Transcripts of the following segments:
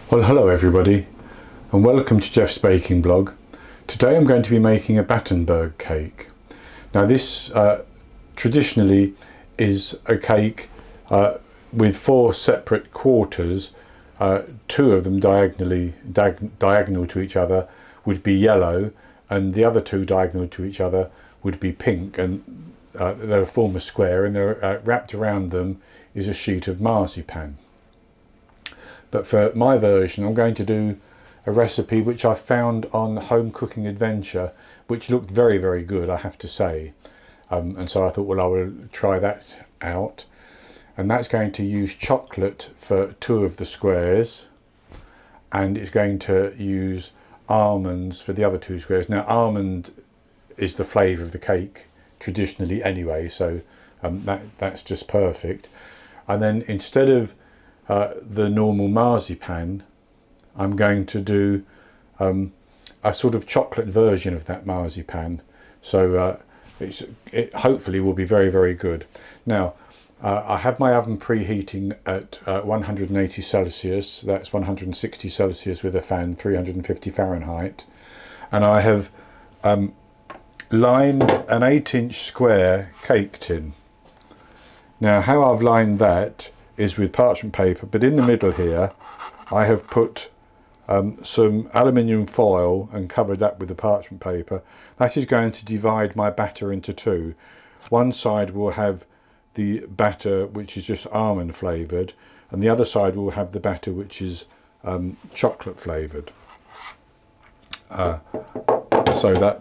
Well, hello everybody and welcome to Jeff's baking blog. Today I'm going to be making a Battenburg cake. Now this traditionally is a cake with four separate quarters, two of them diagonal to each other would be yellow, and the other two diagonal to each other would be pink, and they'll form a square, and they're wrapped around them is a sheet of marzipan. But for my version I'm going to do a recipe which I found on Home Cooking Adventure, which looked very, very good, I have to say. And so I thought, well, I will try that out. And that's going to use chocolate for two of the squares, and it's going to use almonds for the other two squares. Now almond is the flavour of the cake traditionally anyway, so that's just perfect. And then instead of the normal marzipan, I'm going to do a sort of chocolate version of that marzipan, so it hopefully will be very, very good. Now I have my oven preheating at 180 Celsius, that's 160 Celsius with a fan, 350 Fahrenheit, and I have lined an 8-inch square cake tin. Now how I've lined that is with parchment paper, but in the middle here I have put some aluminium foil and covered that with the parchment paper. That is going to divide my batter into two. One side will have the batter which is just almond flavoured, and the other side will have the batter which is chocolate flavoured. So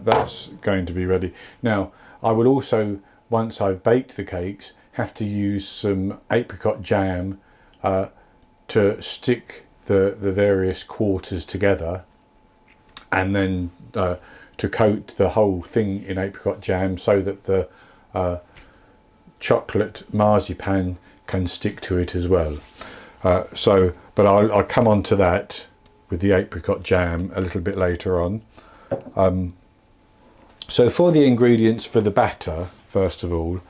that's going to be ready. Now I will also, once I've baked the cakes, have to use some apricot jam to stick the various quarters together, and then to coat the whole thing in apricot jam so that the chocolate marzipan can stick to it as well. But I'll come on to that with the apricot jam a little bit later on. So for the ingredients for the batter, first of all,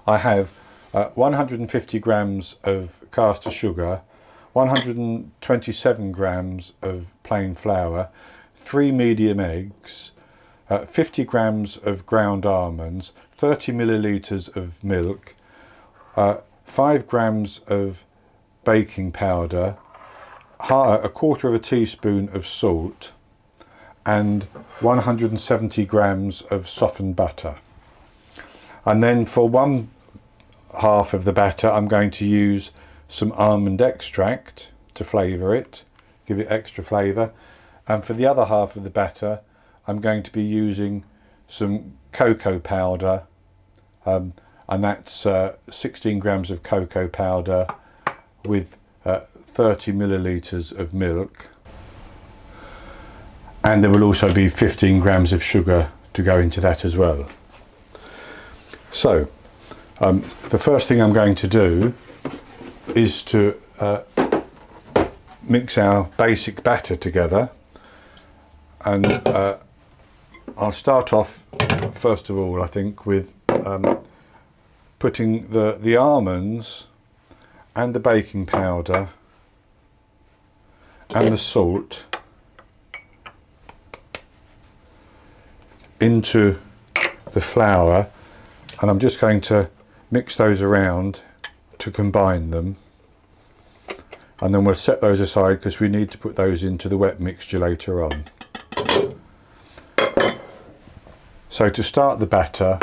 I have 150 grams of caster sugar, 127 grams of plain flour, 3 medium eggs, 50 grams of ground almonds, 30 millilitres of milk, 5 grams of baking powder, a quarter of a teaspoon of salt, and 170 grams of softened butter. And then for one half of the batter I'm going to use some almond extract to flavour it, give it extra flavour, and for the other half of the batter I'm going to be using some cocoa powder, and that's 16 grams of cocoa powder with 30 millilitres of milk, and there will also be 15 grams of sugar to go into that as well. So the first thing I'm going to do is to mix our basic batter together, and I'll start off first of all, I think, with putting the almonds and the baking powder and the salt into the flour, and I'm just going to mix those around to combine them, and then we'll set those aside because we need to put those into the wet mixture later on. So to start the batter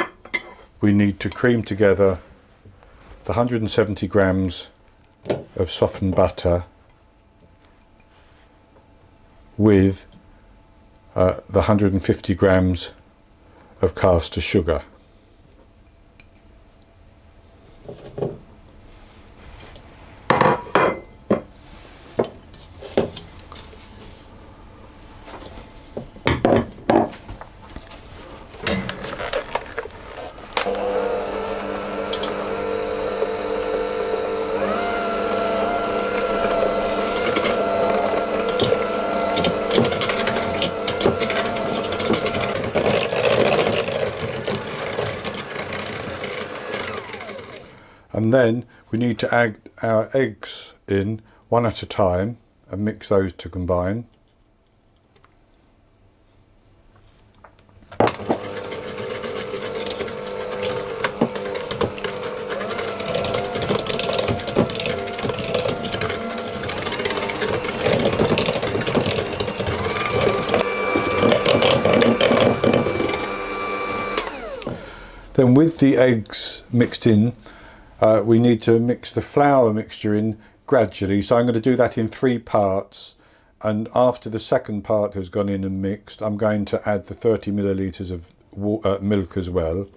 we need to cream together the 170 grams of softened butter with the 150 grams of caster sugar. And then we need to add our eggs in one at a time, and mix those to combine. Then with the eggs mixed in, we need to mix the flour mixture in gradually. So I'm going to do that in 3 parts. And after the second part has gone in and mixed, I'm going to add the 30 millilitres of milk as well.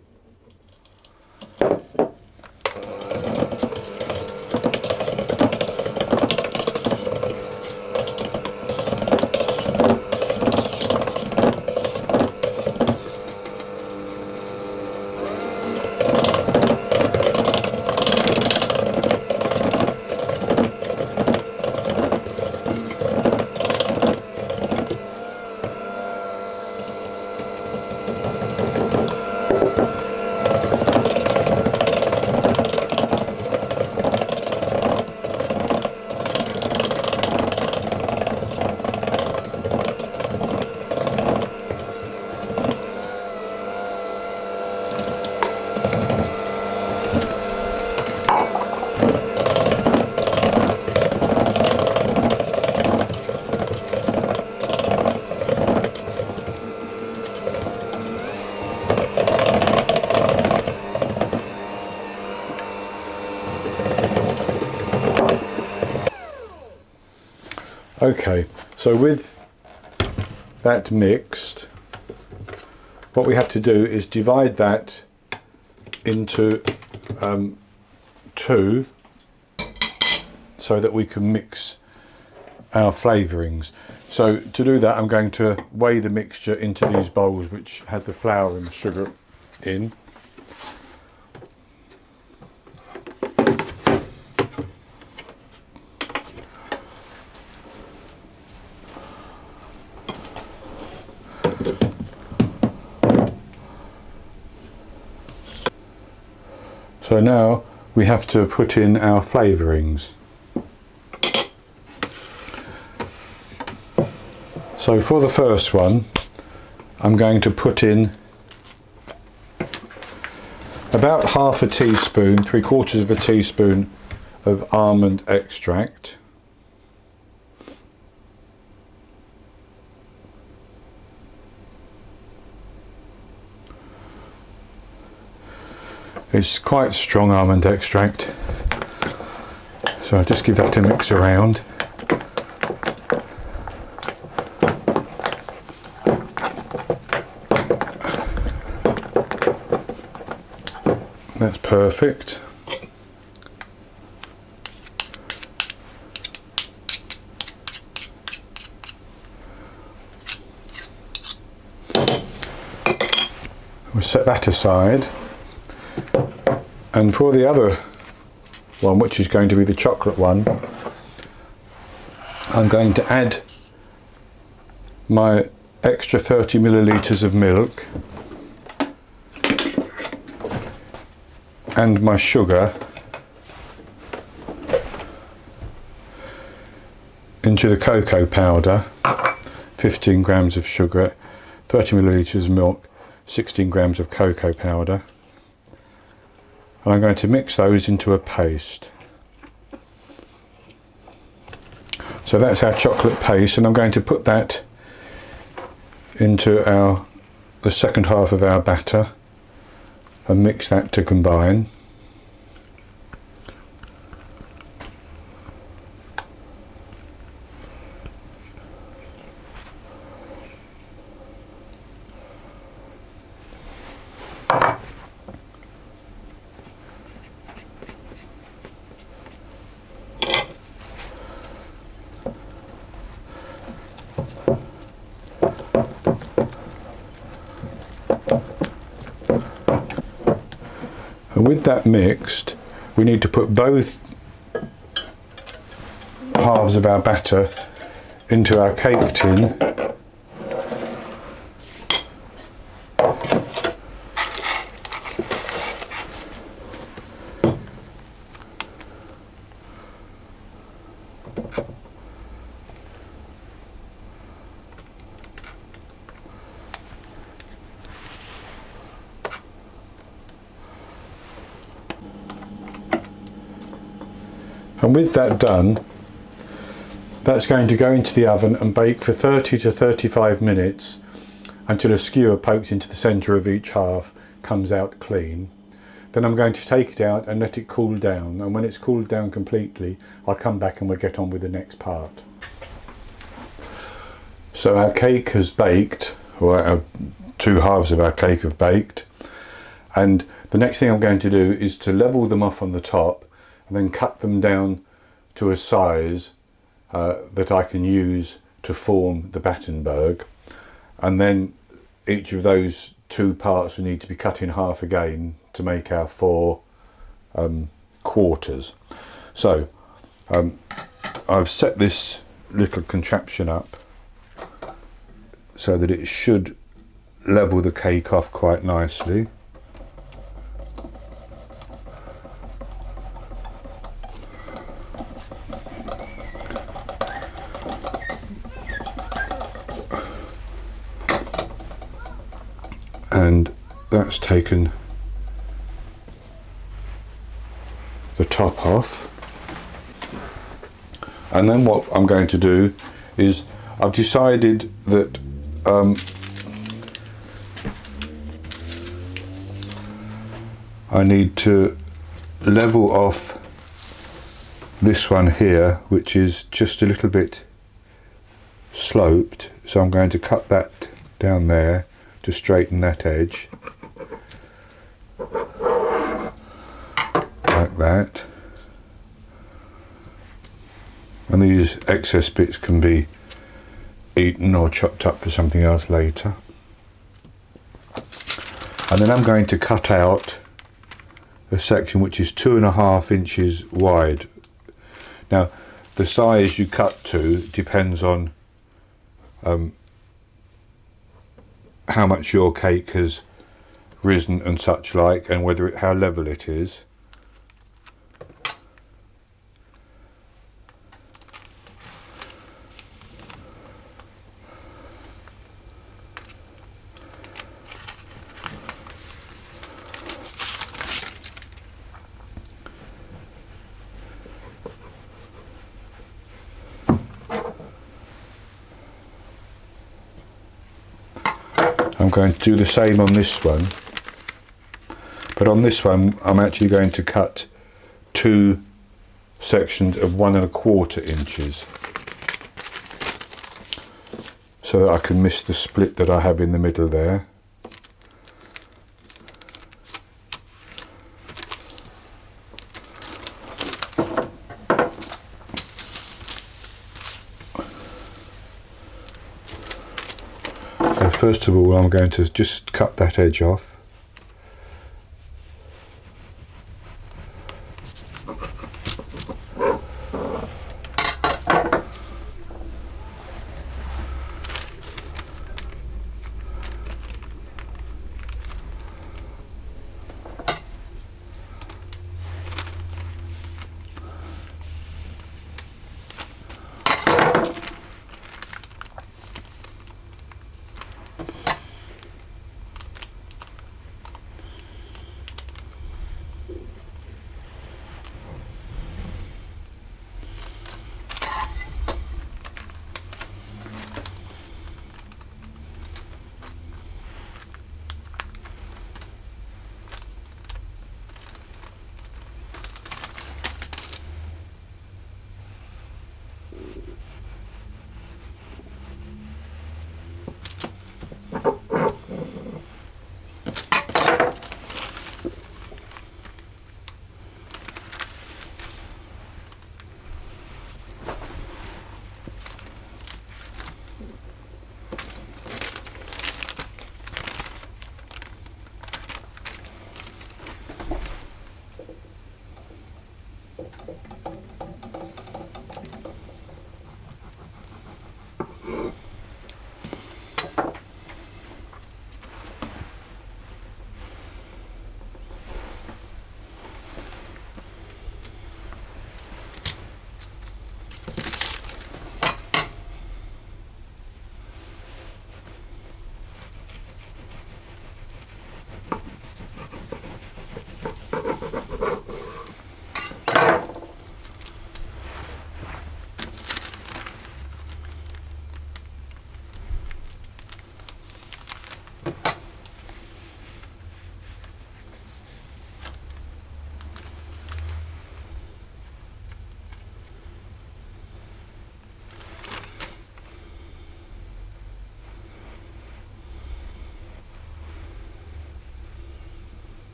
Okay, so with that mixed, what we have to do is divide that into 2 so that we can mix our flavourings. So to do that, I'm going to weigh the mixture into these bowls which had the flour and the sugar in. So now we have to put in our flavourings. So for the first one, I'm going to put in about half a teaspoon, 3/4 of a teaspoon of almond extract. It's quite strong almond extract, so I'll just give that a mix around. That's perfect. We'll set that aside. And for the other one, which is going to be the chocolate one, I'm going to add my extra 30 millilitres of milk and my sugar into the cocoa powder, 15 grams of sugar, 30 millilitres of milk, 16 grams of cocoa powder. And I'm going to mix those into a paste. So that's our chocolate paste, and I'm going to put that into the second half of our batter and mix that to combine. And with that mixed, we need to put both halves of our batter into our cake tin . And with that done, that's going to go into the oven and bake for 30 to 35 minutes until a skewer poked into the centre of each half comes out clean. Then I'm going to take it out and let it cool down, and when it's cooled down completely I'll come back and we'll get on with the next part. So our cake has baked, or our two halves of our cake have baked, and the next thing I'm going to do is to level them off on the top and then cut them down to a size that I can use to form the Battenburg, and then each of those two parts will need to be cut in half again to make our 4 quarters. So I've set this little contraption up so that it should level the cake off quite nicely. And that's taken the top off, and then what I'm going to do is I've decided that I need to level off this one here, which is just a little bit sloped, so I'm going to cut that down there to straighten that edge like that, and these excess bits can be eaten or chopped up for something else later. And then I'm going to cut out a section which is 2.5 inches wide. Now the size you cut to depends on how much your cake has risen and such like, and how level it is. I'm going to do the same on this one, but on this one I'm actually going to cut 2 sections of 1.25 inches so that I can miss the split that I have in the middle there. First of all, I'm going to just cut that edge off.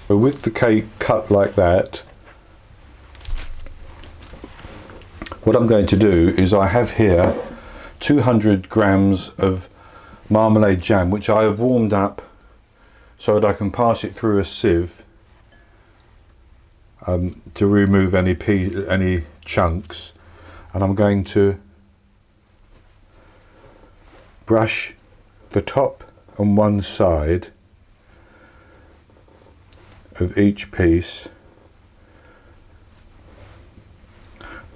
So with the cake cut like that, what I'm going to do is I have here 200 grams of marmalade jam, which I have warmed up so that I can pass it through a sieve to remove any chunks, and I'm going to brush the top and one side of each piece.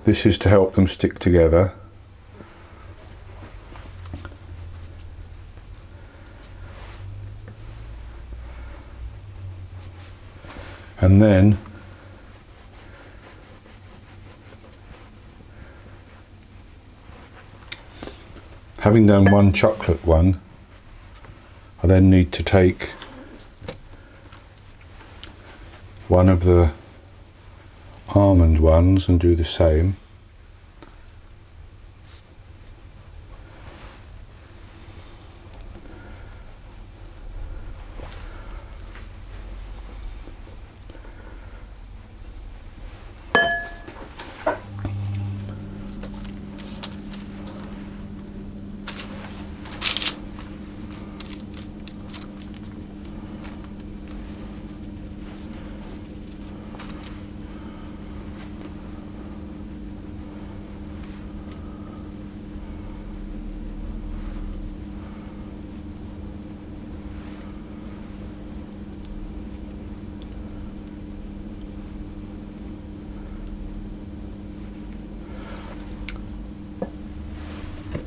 This is to help them stick together. And then having done one chocolate one, I then need to take one of the almond ones and do the same.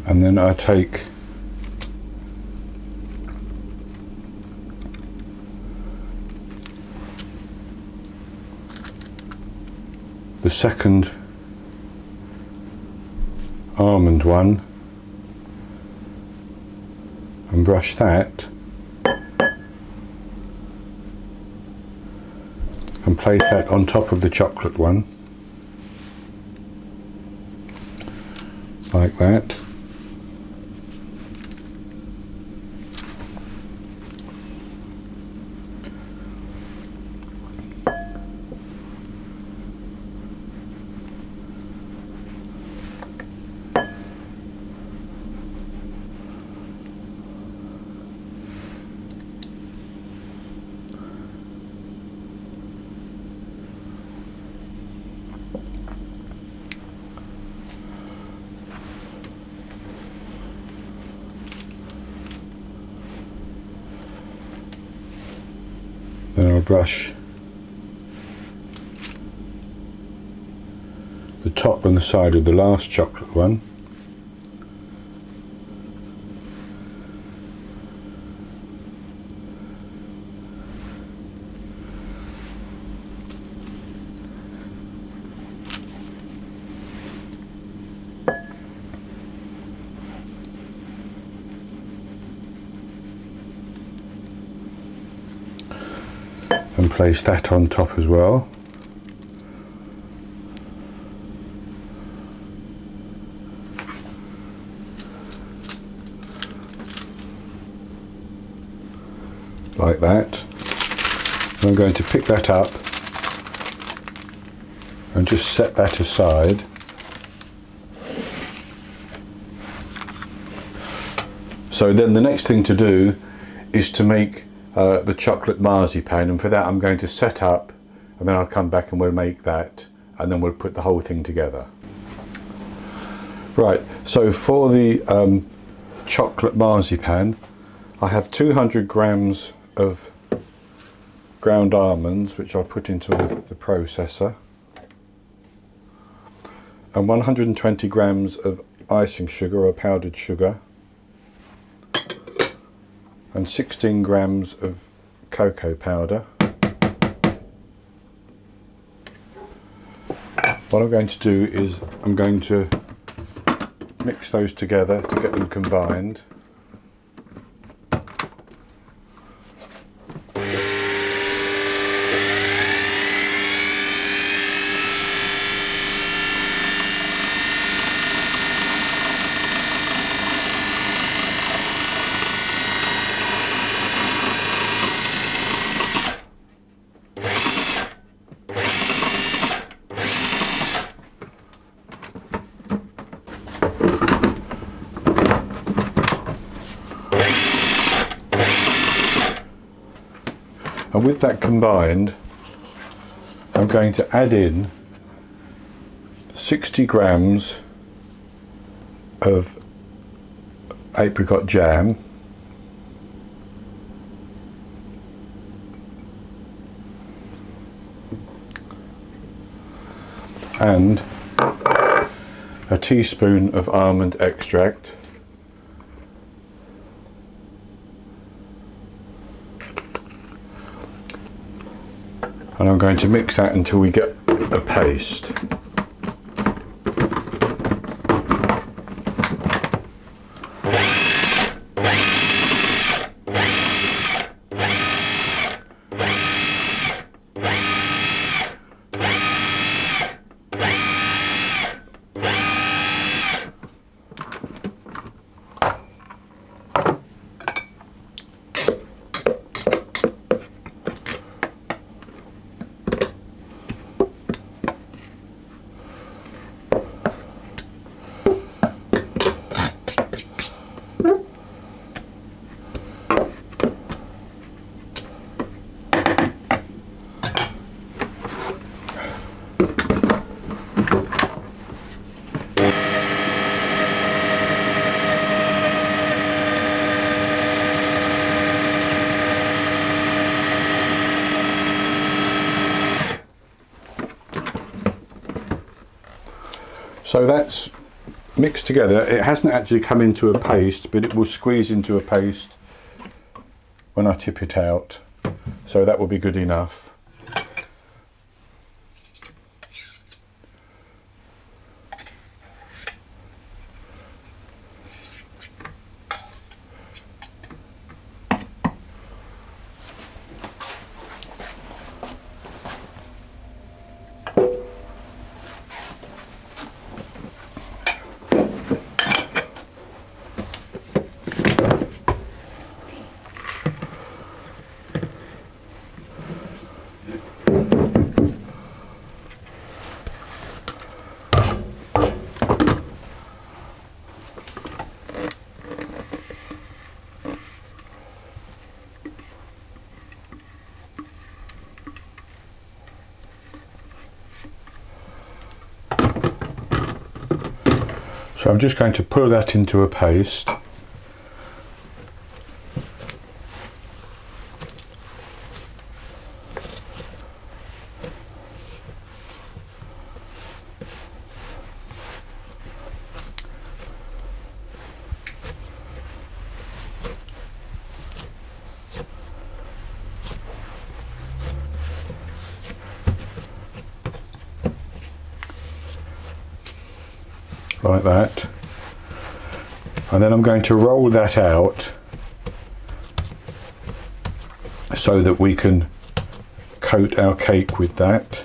And then I take the second almond one and brush that and place that on top of the chocolate one, like that. Then I'll brush the top and the side of the last chocolate one. And place that on top as well. Like that. And I'm going to pick that up and just set that aside. So then the next thing to do is to make the chocolate marzipan, and for that I'm going to set up, and then I'll come back and we'll make that, and then we'll put the whole thing together. Right, so for the chocolate marzipan, I have 200 grams of ground almonds, which I'll put into the processor, and 120 grams of icing sugar or powdered sugar, and 16 grams of cocoa powder. What I'm going to do is I'm going to mix those together to get them combined. And with that combined, I'm going to add in 60 grams of apricot jam, and a teaspoon of almond extract, and I'm going to mix that until we get a paste. So that's mixed together. It hasn't actually come into a paste, but it will squeeze into a paste when I tip it out. So that will be good enough. So I'm just going to pour that into a paste. Like that, and then I'm going to roll that out so that we can coat our cake with that.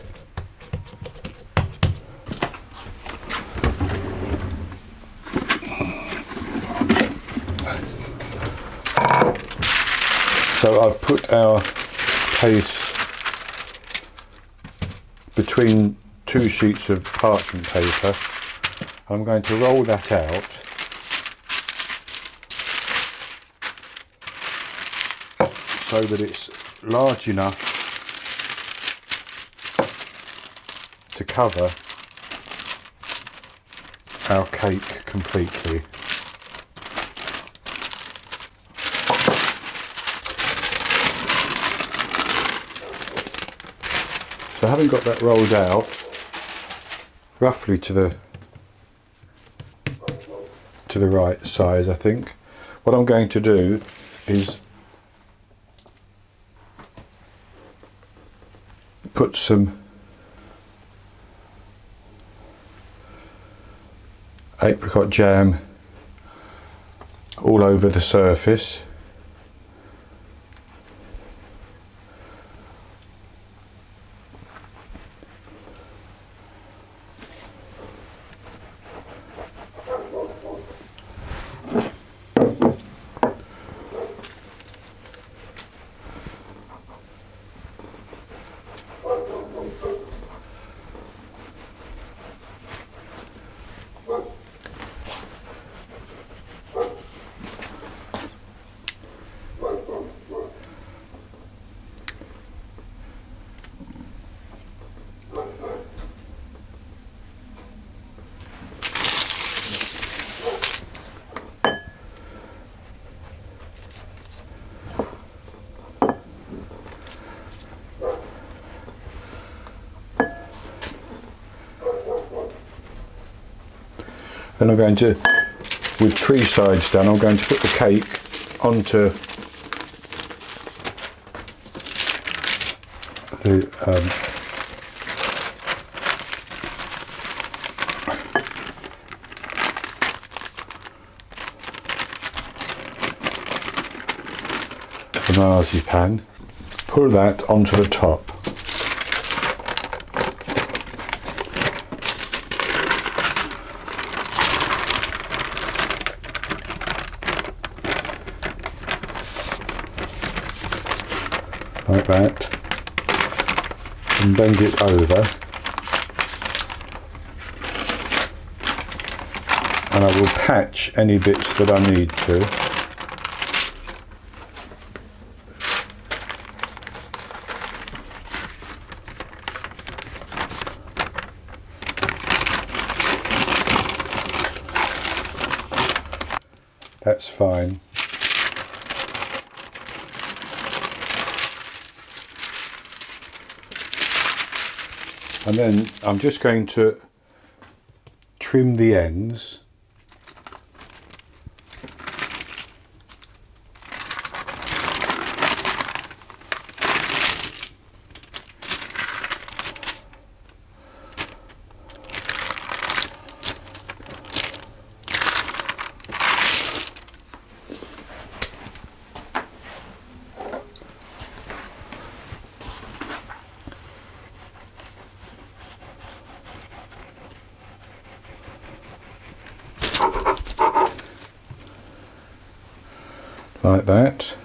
So I've put our paste between two sheets of parchment paper. I'm going to roll that out so that it's large enough to cover our cake completely. So having got that rolled out roughly to the right size, I think, what I'm going to do is put some apricot jam all over the surface. Then I'm going to, with 3 sides done, I'm going to put the cake onto the marzipan, pull that onto the top. Like that, and bend it over, and I will patch any bits that I need to. That's fine. And then I'm just going to trim the ends. Like that.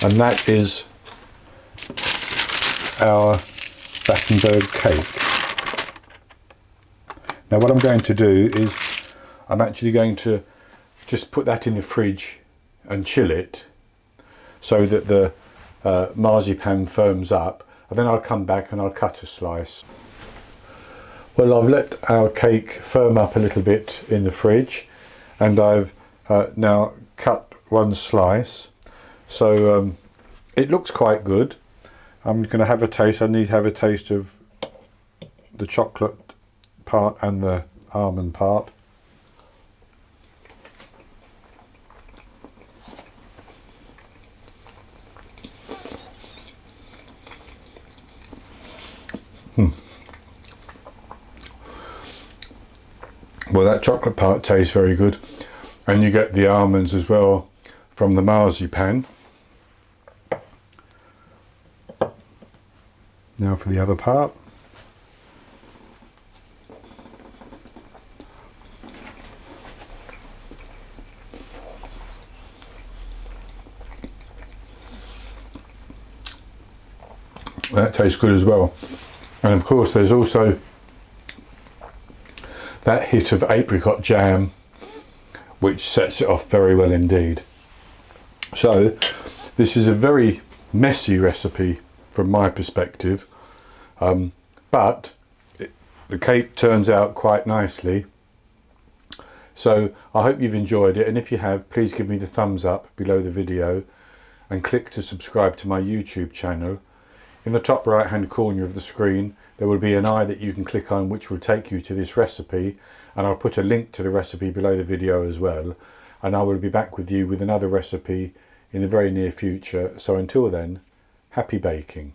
And that is our Battenburg cake. Now what I'm going to do is I'm actually going to just put that in the fridge and chill it so that the marzipan firms up, and then I'll come back and I'll cut a slice. Well, I've let our cake firm up a little bit in the fridge, and I've now cut 1 slice. So it looks quite good. I'm going to have a taste. I need to have a taste of the chocolate part and the almond part. Well, that chocolate part tastes very good, and you get the almonds as well from the marzipan. Now for the other part. That tastes good as well. And of course there's also that hit of apricot jam which sets it off very well indeed. So this is a very messy recipe from my perspective, but the cake turns out quite nicely. So I hope you've enjoyed it, and if you have, please give me the thumbs up below the video and click to subscribe to my YouTube channel. In the top right hand corner of the screen there will be an eye that you can click on, which will take you to this recipe, and I'll put a link to the recipe below the video as well, and I will be back with you with another recipe in the very near future. So until then, happy baking.